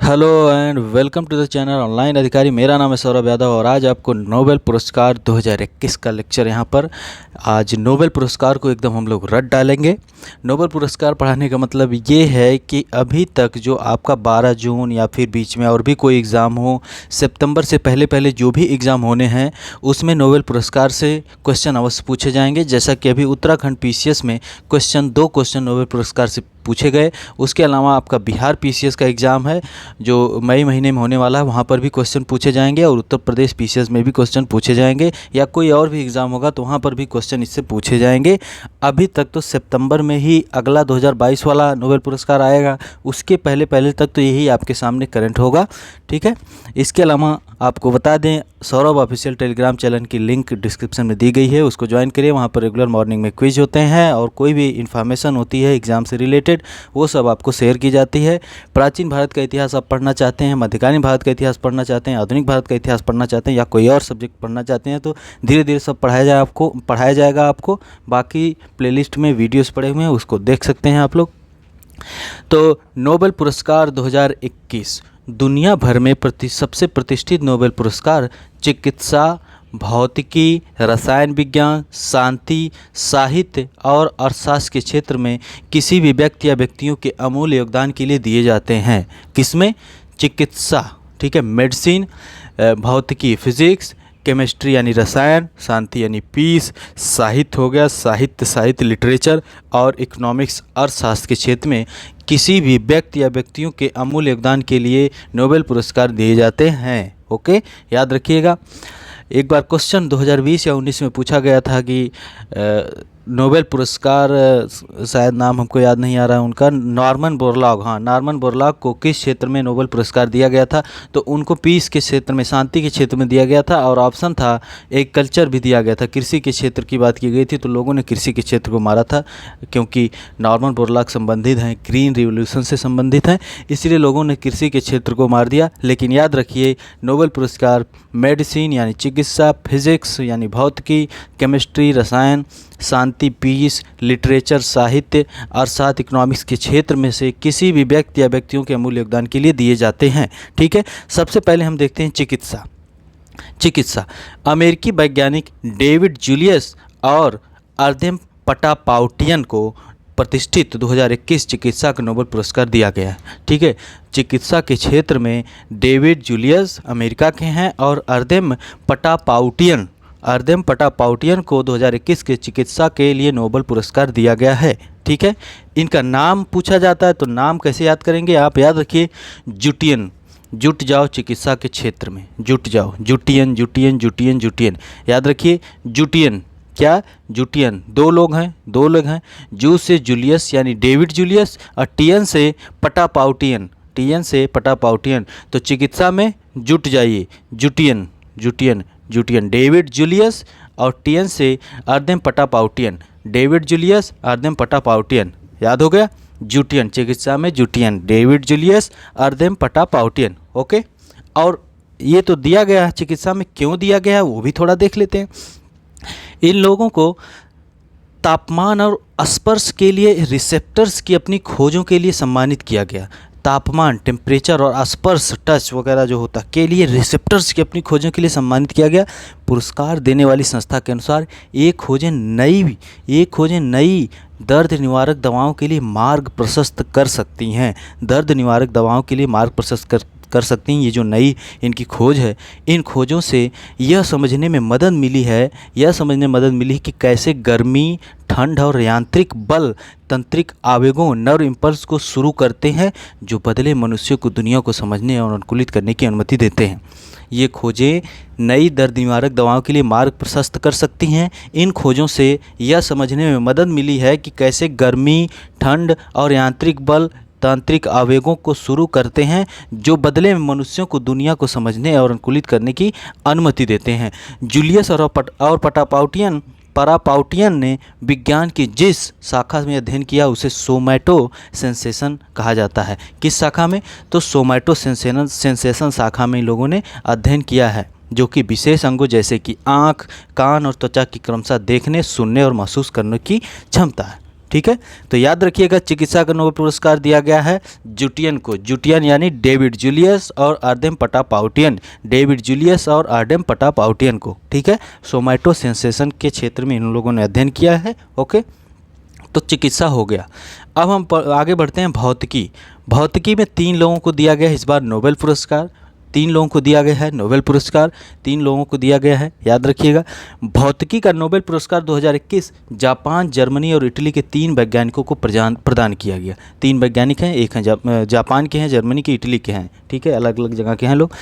Hello and welcome to the channel online अधिकारी। मेरा नाम है सौरभ यादव और आज आपको नोबेल पुरस्कार 2021 का लेक्चर यहाँ पर। आज नोबेल पुरस्कार को एकदम हम लोग रट डालेंगे। नोबेल पुरस्कार पढ़ाने का मतलब ये है कि अभी तक जो आपका 12 जून या फिर बीच में और भी कोई एग्ज़ाम हो, सितंबर से पहले पहले जो भी एग्ज़ाम होने हैं उसमें नोबेल पुरस्कार से क्वेश्चन अवश्य पूछे जाएंगे। जैसा कि अभी उत्तराखंड पीसीएस में दो क्वेश्चन नोबेल पुरस्कार से पूछे गए। उसके अलावा आपका बिहार पीसीएस का एग्ज़ाम है जो मई महीने में होने वाला है, वहाँ पर भी क्वेश्चन पूछे जाएंगे और उत्तर प्रदेश पीसीएस में भी क्वेश्चन पूछे जाएंगे, या कोई और भी एग्ज़ाम होगा तो वहाँ पर भी क्वेश्चन इससे पूछे जाएंगे। अभी तक तो सितंबर में ही अगला 2022 वाला नोबेल पुरस्कार आएगा, उसके पहले पहले तक तो यही आपके सामने करंट होगा। ठीक है। इसके अलावा आपको बता दें, सौरभ ऑफिशियल टेलीग्राम चैनल की लिंक डिस्क्रिप्शन में दी गई है, उसको ज्वाइन करिए। वहाँ पर रेगुलर मॉर्निंग में क्विज होते हैं और कोई भी इन्फॉर्मेशन होती है एग्ज़ाम से रिलेटेड वो सब आपको शेयर की जाती है। प्राचीन भारत का इतिहास आप पढ़ना चाहते हैं, मध्यकालीन भारत का इतिहास पढ़ना चाहते हैं, आधुनिक भारत का इतिहास पढ़ना चाहते हैं या कोई और सब्जेक्ट पढ़ना चाहते हैं तो धीरे धीरे सब पढ़ाया जाएगा आपको। बाकी प्लेलिस्ट में वीडियोस पड़े हुए हैं, उसको देख सकते हैं आप लोग। तो नोबेल पुरस्कार 2021 दुनिया भर में सबसे प्रतिष्ठित नोबेल पुरस्कार चिकित्सा, भौतिकी, रसायन विज्ञान, शांति, साहित्य और अर्थशास्त्र के क्षेत्र में किसी भी व्यक्ति या व्यक्तियों के अमूल्य योगदान के लिए दिए जाते हैं। किसमें? चिकित्सा, ठीक है, मेडिसिन, भौतिकी फिजिक्स, केमिस्ट्री यानी रसायन, शांति यानी पीस, साहित्य हो गया साहित्य लिटरेचर, और इकोनॉमिक्स अर्थशास्त्र के क्षेत्र में किसी भी व्यक्ति या व्यक्तियों के अमूल्य योगदान के लिए नोबेल पुरस्कार दिए जाते हैं। ओके, याद रखिएगा। एक बार क्वेश्चन 2020 या 19 में पूछा गया था कि नोबेल पुरस्कार, शायद नाम हमको याद नहीं आ रहा है उनका, नॉर्मन बोरलॉग, हाँ नॉर्मन बोरलॉग को किस क्षेत्र में नोबेल पुरस्कार दिया गया था? तो उनको पीस के क्षेत्र में, शांति के क्षेत्र में दिया गया था। और ऑप्शन था एक कल्चर भी दिया गया था, कृषि के क्षेत्र की बात की गई थी तो लोगों ने कृषि के क्षेत्र को मारा था क्योंकि नॉर्मन बोरलॉग संबंधित हैं, ग्रीन रिवोल्यूशन से संबंधित हैं, इसलिए लोगों ने कृषि के क्षेत्र को मार दिया। लेकिन याद रखिए, नोबेल पुरस्कार मेडिसिन यानी चिकित्सा, फिजिक्स यानी भौतिकी, केमिस्ट्री रसायन, शांति पीस, लिटरेचर साहित्य और साथ इकोनॉमिक्स के क्षेत्र में से किसी भी व्यक्ति या व्यक्तियों के अमूल्य योगदान के लिए दिए जाते हैं। ठीक है। सबसे पहले हम देखते हैं चिकित्सा। अमेरिकी वैज्ञानिक डेविड जूलियस और अर्देम पटापाउटियन को प्रतिष्ठित 2021 चिकित्सा का नोबेल पुरस्कार दिया गया है। ठीक है। चिकित्सा के क्षेत्र में डेविड जूलियस अमेरिका के हैं और अर्देम पटापाउटियन को 2021 के चिकित्सा के लिए नोबेल पुरस्कार दिया गया है। ठीक है। इनका नाम पूछा जाता है तो नाम कैसे याद करेंगे आप? याद रखिए, जुटियन, जुट जाओ चिकित्सा के क्षेत्र में, जुट जाओ, जुटियन। याद रखिए, जुटियन, क्या? जुटियन। दो लोग हैं, जू से जूलियस यानी डेविड जूलियस और टियन से पटापाउटियन, तो चिकित्सा में जुट जाइए, जुटियन, डेविड जूलियस और टियन से अर्देम पटापाउटियन, याद हो गया? जुटियन, चिकित्सा में जुटियन, डेविड जूलियस, अर्देम पटापाउटियन। ओके। और ये तो दिया गया है, चिकित्सा में क्यों दिया गया है वो भी थोड़ा देख लेते हैं। इन लोगों को तापमान और स्पर्श के लिए रिसेप्टर्स की अपनी खोजों के लिए सम्मानित किया गया। तापमान, टेम्परेचर और स्पर्श, टच वगैरह जो होता के लिए रिसेप्टर्स की अपनी खोजों के लिए सम्मानित किया गया। पुरस्कार देने वाली संस्था के अनुसार ये खोजें नई दर्द निवारक दवाओं के लिए मार्ग प्रशस्त कर सकती हैं। कर सकती हैं। ये जो नई इनकी खोज है, इन खोजों से यह समझने में मदद मिली है कि कैसे गर्मी, ठंड और यांत्रिक बल तंत्रिक आवेगों, नर्व इम्पल्स को शुरू करते हैं जो बदले मनुष्यों को दुनिया को समझने और अनुकूलित करने की अनुमति देते हैं। ये खोजें नई दर्द निवारक दवाओं के लिए मार्ग प्रशस्त कर सकती हैं। इन खोजों से यह समझने में मदद मिली है कि कैसे गर्मी, ठंड और यांत्रिक बल तांत्रिक आवेगों को शुरू करते हैं जो बदले में मनुष्यों को दुनिया को समझने और अनुकूलित करने की अनुमति देते हैं। जूलियस और परापाउटियन ने विज्ञान की जिस शाखा में अध्ययन किया उसे सोमैटो सेंसेशन कहा जाता है। किस शाखा में? तो सोमैटो सेंसेशन शाखा में इन लोगों ने अध्ययन किया है, जो कि विशेष अंगों जैसे कि आँख, कान और त्वचा की क्रमशः देखने, सुनने और महसूस करने की क्षमता है। ठीक है। तो याद रखिएगा चिकित्सा का नोबेल पुरस्कार दिया गया है जुटियन को, जुटियन यानी डेविड जूलियस और आर्देम पटापाउटियन, डेविड जूलियस और आर्देम पटापाउटियन को, ठीक है। सोमैटो सेंसेशन के क्षेत्र में इन लोगों ने अध्ययन किया है। ओके, तो चिकित्सा हो गया। अब हम आगे बढ़ते हैं भौतिकी। भौतिकी में 3 लोगों को दिया गया है इस बार नोबेल पुरस्कार, 3 लोगों को दिया गया है नोबेल पुरस्कार, 3 लोगों को दिया गया है, याद रखिएगा। भौतिकी का नोबेल पुरस्कार 2021 जापान, जर्मनी और इटली के 3 वैज्ञानिकों को प्रदान किया गया। 3 वैज्ञानिक हैं, एक हैं जापान के हैं, जर्मनी के, इटली के हैं, ठीक है, अलग अलग जगह के हैं लोग।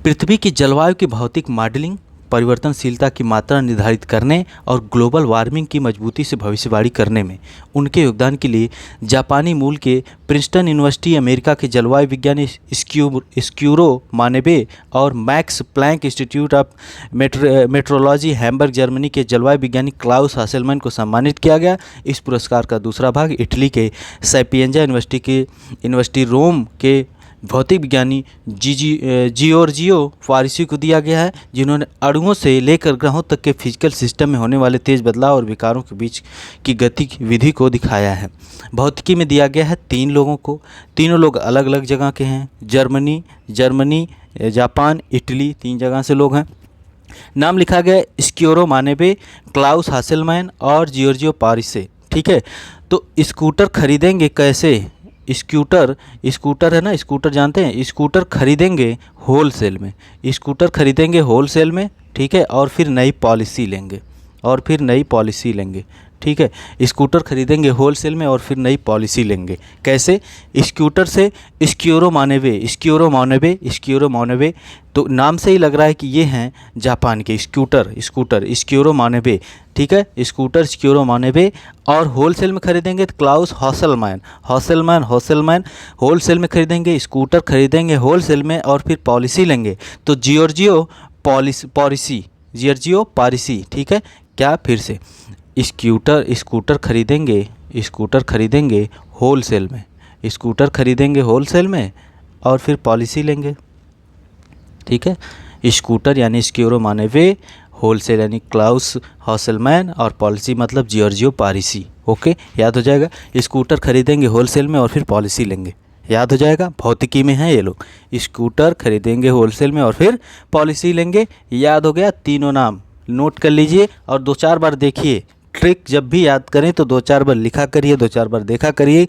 पृथ्वी की जलवायु की भौतिक मॉडलिंग, परिवर्तनशीलता की मात्रा निर्धारित करने और ग्लोबल वार्मिंग की मजबूती से भविष्यवाणी करने में उनके योगदान के लिए जापानी मूल के प्रिंसटन यूनिवर्सिटी, अमेरिका के जलवायु विज्ञानी स्क्यूरो मानेबे और Max Planck Institute of Metrology Hamburg, Germany के जलवायु विज्ञानी क्लाउस हासेलमैन को सम्मानित किया गया। इस पुरस्कार का दूसरा भाग इटली के सैपिएंजा यूनिवर्सिटी रोम के भौतिक विज्ञानी जियोर्जियो फारिसी को दिया गया है, जिन्होंने अणुओं से लेकर ग्रहों तक के फिजिकल सिस्टम में होने वाले तेज बदलाव और विकारों के बीच की गतिविधि को दिखाया है। भौतिकी में दिया गया है 3 लोगों को, तीनों लोग अलग अलग जगह के हैं, जर्मनी, जापान, इटली, 3 जगह से लोग हैं। नाम लिखा गया स्क्यूरो मानेबे, क्लाउस हासेलमैन और जियोर्जियो पारिसे, ठीक है। तो स्कूटर खरीदेंगे कैसे? स्कूटर है ना, स्कूटर जानते हैं, स्कूटर खरीदेंगे होलसेल में, स्कूटर खरीदेंगे होलसेल में, ठीक है, और फिर नई पॉलिसी लेंगे, ठीक है। स्कूटर खरीदेंगे होलसेल में और फिर नई पॉलिसी लेंगे। कैसे? स्कूटर से स्क्यूरो मानेबे, तो नाम से ही लग रहा है कि ये हैं जापान के स्कूटर स्क्यूरो मानेबे, ठीक है, स्कूटर स्क्यूरो मानेबे। और होलसेल में खरीदेंगे तो क्लाउस हासेलमैन होलसेल में खरीदेंगे, स्कूटर खरीदेंगे होलसेल में और फिर पॉलिसी लेंगे तो जियोर्जियो पारिसी, ठीक है। क्या? फिर से स्कूटर खरीदेंगे होलसेल में और फिर पॉलिसी लेंगे, ठीक है। स्कूटर यानी स्क्यूरो मानेबे, होलसेल यानी क्लाउस हासेलमैन और पॉलिसी मतलब जियोर्जियो पारिसी। ओके, याद हो जाएगा। स्कूटर खरीदेंगे होलसेल में और फिर पॉलिसी लेंगे, याद हो जाएगा। भौतिकी में हैं ये लोग, स्कूटर खरीदेंगे होलसेल में और फिर पॉलिसी लेंगे, याद हो गया। तीनों नाम नोट कर लीजिए और 2-4 बार देखिए। ट्रिक जब भी याद करें तो 2-4 बार लिखा करिए, 2-4 बार देखा करिए,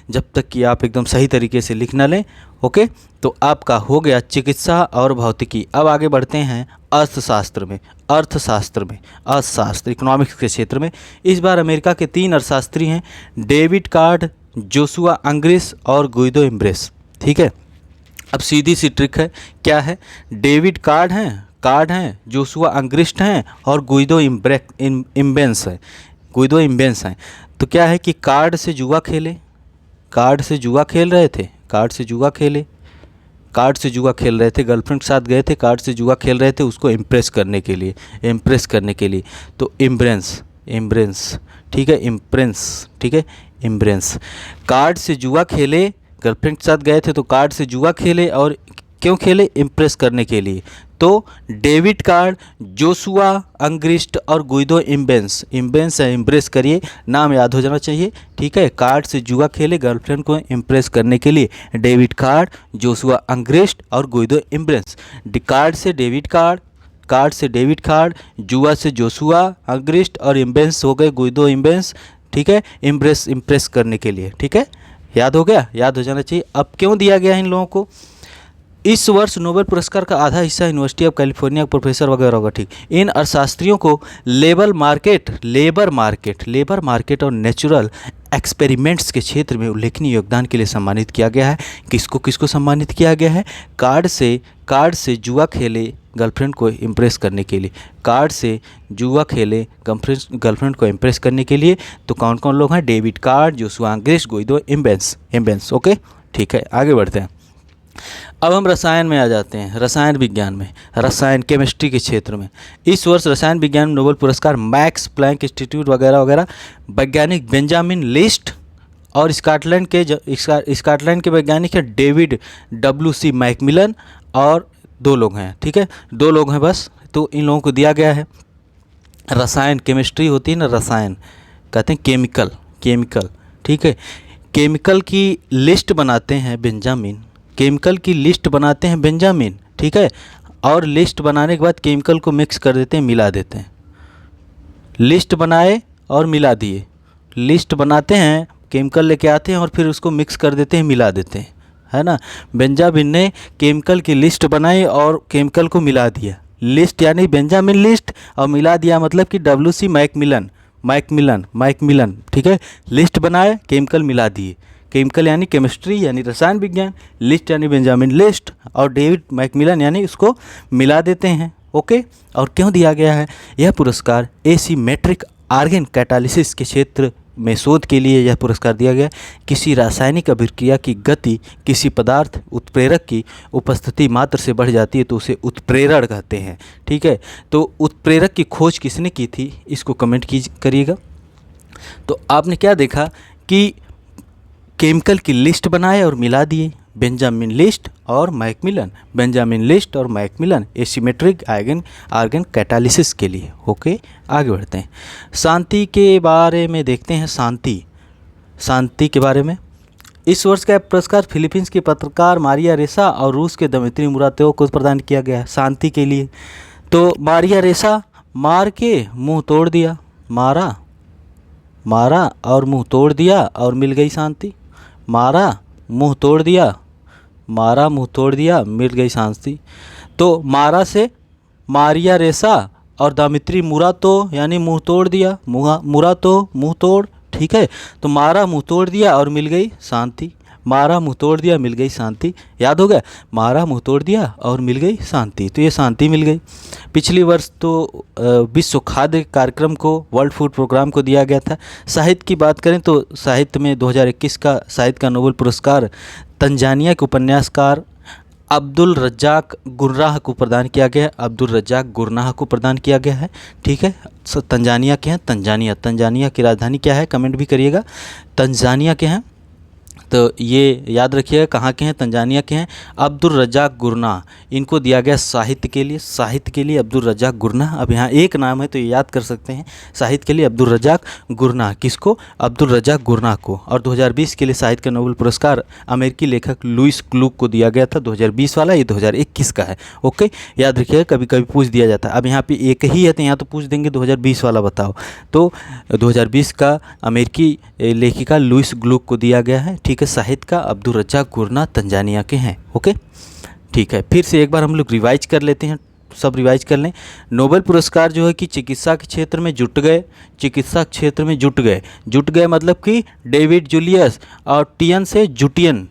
जब तक कि आप एकदम सही तरीके से लिख ना लें। ओके, तो आपका हो गया चिकित्सा और भौतिकी। अब आगे बढ़ते हैं अर्थशास्त्र में, इकोनॉमिक्स के क्षेत्र में। इस बार अमेरिका के 3 अर्थशास्त्री हैं, डेविड कार्ड, जोशुआ अंग्रिस और गुइदो इम्ब्रेस, ठीक है। अब सीधी सी ट्रिक है, क्या है? डेविड कार्ड हैं, जोशुआ अंग्रिस्ट हैं और गुइदो इम्बेंस हैं। तो क्या है कि कार्ड से जुआ खेल रहे थे, गर्लफ्रेंड के साथ गए थे, कार्ड से जुआ खेल रहे थे उसको इम्प्रेस करने के लिए, तो इम्ब्रेंस, ठीक है, इम्ब्रेंस। कार्ड से जुआ खेले, गर्लफ्रेंड के साथ गए थे तो कार्ड से जुआ खेले, और क्यों खेले? इम्प्रेस करने के लिए। तो डेविड कार्ड, जोशुआ अंग्रिस्ट और गुइदो इम्बेंस है, इम्प्रेस करिए, नाम याद हो जाना चाहिए, ठीक है। कार्ड से जुआ खेले गर्लफ्रेंड को इम्प्रेस करने के लिए, डेविड कार्ड, जोशुआ अंग्रिस्ट और गुइदो इम्बेंस। कार्ड से डेविड कार्ड, जुआ से जोशुआ अंग्रिस्ट और इम्बेंस हो गए गुइदो इम्बेंस, ठीक है, इम्प्रेस करने के लिए, ठीक है। याद हो गया, याद हो जाना चाहिए। अब क्यों दिया गया इन लोगों को? इस वर्ष नोबेल पुरस्कार का आधा हिस्सा यूनिवर्सिटी ऑफ कैलिफोर्निया के प्रोफेसर वगैरह होगा, ठीक। इन अर्थशास्त्रियों को लेबर मार्केट और नेचुरल एक्सपेरिमेंट्स के क्षेत्र में उल्लेखनीय योगदान के लिए सम्मानित किया गया है। किसको सम्मानित किया गया है? कार्ड से जुआ खेले गर्लफ्रेंड को इम्प्रेस करने के लिए, गर्लफ्रेंड को इम्प्रेस करने के लिए। तो कौन कौन लोग हैं? David Card, Joshua Angrist, Guido Imbens. Okay, ठीक है, आगे बढ़ते हैं। अब हम रसायन में आ जाते हैं, रसायन विज्ञान में, केमिस्ट्री के क्षेत्र में। इस वर्ष रसायन विज्ञान में नोबेल पुरस्कार मैक्स प्लैंक इंस्टीट्यूट वगैरह वैज्ञानिक बेंजामिन लिस्ट और स्कॉटलैंड के वैज्ञानिक है डेविड WC मैकमिलन और 2 लोग हैं, ठीक है, 2 लोग हैं बस। तो इन लोगों को दिया गया है। रसायन, केमिस्ट्री होती है ना, रसायन कहते हैं केमिकल, केमिकल, ठीक है। केमिकल की लिस्ट बनाते हैं बेंजामिन, केमिकल की लिस्ट बनाते हैं बेंजामिन, ठीक है। और लिस्ट बनाने के बाद केमिकल को मिक्स कर देते हैं, मिला देते हैं। लिस्ट बनाए और मिला दिए, लिस्ट बनाते हैं, केमिकल लेके आते हैं और फिर उसको मिक्स कर देते हैं, मिला देते हैं, है ना। बेंजामिन ने केमिकल की लिस्ट बनाई और केमिकल को मिला दिया। लिस्ट यानी बेंजामिन लिस्ट, और मिला दिया मतलब कि WC मैकमिलन, मैकमिलन, ठीक है। लिस्ट बनाए, केमिकल मिला दिए। केमिकल यानी केमिस्ट्री यानी रसायन विज्ञान, लिस्ट यानी बेंजामिन लिस्ट, और डेविड मैकमिलन यानी उसको मिला देते हैं। ओके। और क्यों दिया गया है यह पुरस्कार? एसिमेट्रिक आर्गन कैटालिसिस के क्षेत्र में शोध के लिए यह पुरस्कार दिया गया। किसी रासायनिक अभिक्रिया की गति किसी पदार्थ उत्प्रेरक की उपस्थिति मात्र से बढ़ जाती है तो उसे उत्प्रेरण कहते हैं, ठीक है। तो उत्प्रेरक की खोज किसने की थी, इसको कमेंट करिएगा। तो आपने क्या देखा कि केमिकल की लिस्ट बनाए और मिला दिए, बेंजामिन लिस्ट और मैकमिलन, बेंजामिन लिस्ट और मैकमिलन एसिमेट्रिक आर्गन कैटालिसिस के लिए। ओके, आगे बढ़ते हैं। शांति के बारे में देखते हैं। शांति के बारे में इस वर्ष का पुरस्कार फिलीपींस की पत्रकार मारिया रेसा और रूस के दमित्री मुरातोव को प्रदान किया गया है शांति के लिए। तो मारिया रेसा मार के मुंह तोड़ दिया, मारा और मुंह तोड़ दिया और मिल गई शांति। मारा मुंह तोड़ दिया मिल गई शांति। तो मारा से मारिया रेसा और दमित्री मुरातोव यानी मुंह तोड़ दिया, मुरातोव मुंह तोड़, ठीक है। तो मारा मुंह तोड़ दिया और मिल गई शांति, मारा मुंह तोड़ दिया मिल गई शांति। याद हो गया, मारा मुंह तोड़ दिया और मिल गई शांति, तो ये शांति मिल गई। पिछली वर्ष तो विश्व खाद्य कार्यक्रम को, वर्ल्ड फूड प्रोग्राम को दिया गया था। साहित्य की बात करें तो साहित्य में 2021 का साहित्य का नोबेल पुरस्कार तंजानिया के उपन्यासकार अब्दुल रज्जाक गुरनाह को प्रदान किया गया है, अब्दुल रज्जाक गुरनाह को प्रदान किया गया है, ठीक है। तंजानिया के हैं, तंजानिया की राजधानी क्या है, कमेंट भी करिएगा। तंजानिया के हैं, तो ये याद रखिएगा कहाँ के हैं, तंजानिया के हैं। अब्दुल रज्जाक गुरनाह, इनको दिया गया साहित्य के लिए अब्दुल रज्जाक गुरनाह। अब यहाँ एक नाम है तो ये याद कर सकते हैं, साहित्य के लिए अब्दुल रज्जाक गुरनाह। किसको? अब्दुल रज्जाक गुरनाह को। और 2020 के लिए साहित्य का नोबेल पुरस्कार अमेरिकी लेखक लुइस ग्लुक को दिया गया था, 2020 वाला, ये 2021 का है। ओके, याद रखिएगा, कभी कभी पूछ दिया जाता है। अब यहाँ पे एक ही है तो यहाँ तो पूछ देंगे 2020 वाला बताओ, तो 2020 का अमेरिकी लेखिका लुइस ग्लुक को दिया गया है, ठीक है। साहित्य का अब्दुल रज्जाक गुरनाह तंजानिया के हैं। ओके, ठीक है। फिर से एक बार हम लोग रिवाइज कर लेते हैं, सब रिवाइज कर लें। नोबेल पुरस्कार जो है कि चिकित्सा के क्षेत्र में जुट गए मतलब कि डेविड जूलियस और टियन से जुटियन,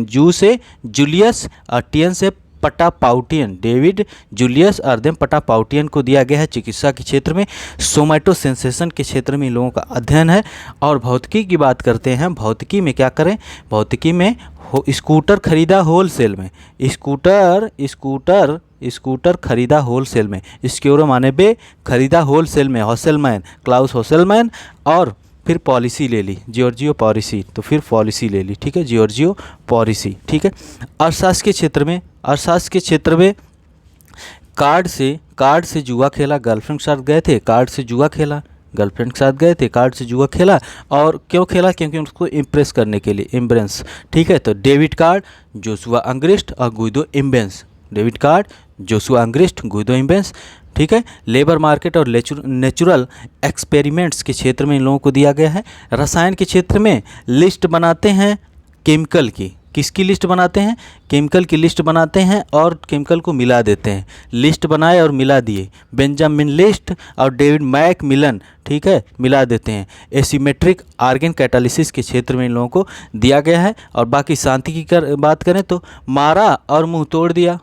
जू से जूलियस और टियन से पटापाउटियन, डेविड जूलियस अर्देम पटापाउटियन को दिया गया है चिकित्सा के क्षेत्र में। सोमैटो सेंसेशन के क्षेत्र में इन लोगों का अध्ययन है। और भौतिकी की बात करते हैं, भौतिकी में क्या करें, भौतिकी में स्कूटर खरीदा होलसेल में, स्कूटर खरीदा होलसेल में, स्क्यूरो माने बे, खरीदा होलसेल में, हॉसेलमैन, क्लाउस हॉसेलमैन। और फिर पॉलिसी ले ली, जियोर्जियो पॉलिसी, तो फिर पॉलिसी ले ली, ठीक है, जियोर्जियो पॉलिसी, ठीक है। अर्थशास्त्र के क्षेत्र में कार्ड से जुआ खेला, गर्लफ्रेंड के साथ गए थे, कार्ड से जुआ खेला, और क्यों खेला, क्योंकि उसको इम्प्रेस करने के लिए, इम्ब्रेंस, ठीक है। तो डेविड कार्ड, जोशुआ अंग्रिस्ट और गुइदो इम्बेंस, ठीक है। लेबर मार्केट और नेचुरल एक्सपेरिमेंट्स के क्षेत्र में इन लोगों को दिया गया है। रसायन के क्षेत्र में लिस्ट बनाते हैं केमिकल की, किसकी लिस्ट बनाते हैं, केमिकल की लिस्ट बनाते हैं और केमिकल को मिला देते हैं। लिस्ट बनाए और मिला दिए, बेंजामिन लिस्ट और डेविड मैकमिलन, ठीक है, मिला देते हैं। एसिमेट्रिक आर्गन कैटालिसिस के क्षेत्र में इन लोगों को दिया गया है। और बाकी शांति की बात करें तो मारा और मुंह तोड़ दिया,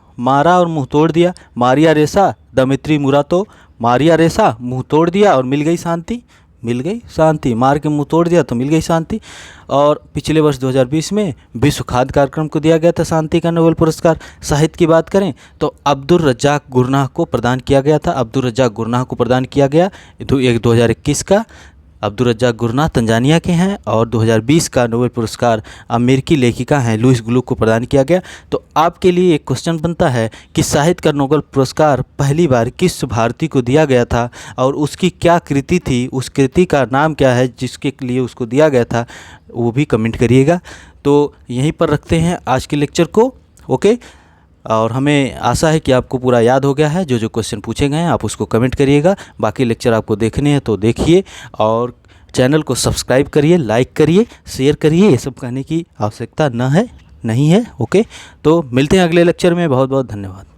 मारिया रेसा दमित्री मुरातोव, मारिया रेसा मुंह तोड़ दिया और मिल गई शांति, मार के मुंह तोड़ दिया तो मिल गई शांति। और पिछले वर्ष 2020 में विश्व खाद्य कार्यक्रम को दिया गया था शांति का नोबेल पुरस्कार। साहित्य की बात करें तो अब्दुल रज्जाक गुरनाह को प्रदान किया गया था, 2021 का अब्दुल रज़्ज़ाक़ गुरनाह तंजानिया के हैं और 2020 का नोबेल पुरस्कार अमेरिकी लेखिका हैं लुईस ग्लुक को प्रदान किया गया। तो आपके लिए एक क्वेश्चन बनता है कि साहित्य का नोबेल पुरस्कार पहली बार किस भारतीय को दिया गया था और उसकी क्या कृति थी, उस कृति का नाम क्या है जिसके लिए उसको दिया गया था, वो भी कमेंट करिएगा। तो यहीं पर रखते हैं आज के लेक्चर को। ओके, और हमें आशा है कि आपको पूरा याद हो गया है। जो जो क्वेश्चन पूछे गए हैं आप उसको कमेंट करिएगा। बाकी लेक्चर आपको देखने हैं तो देखिए और चैनल को सब्सक्राइब करिए, लाइक करिए, शेयर करिए। ये सब कहने की आवश्यकता नहीं है। ओके, तो मिलते हैं अगले लेक्चर में। बहुत बहुत धन्यवाद।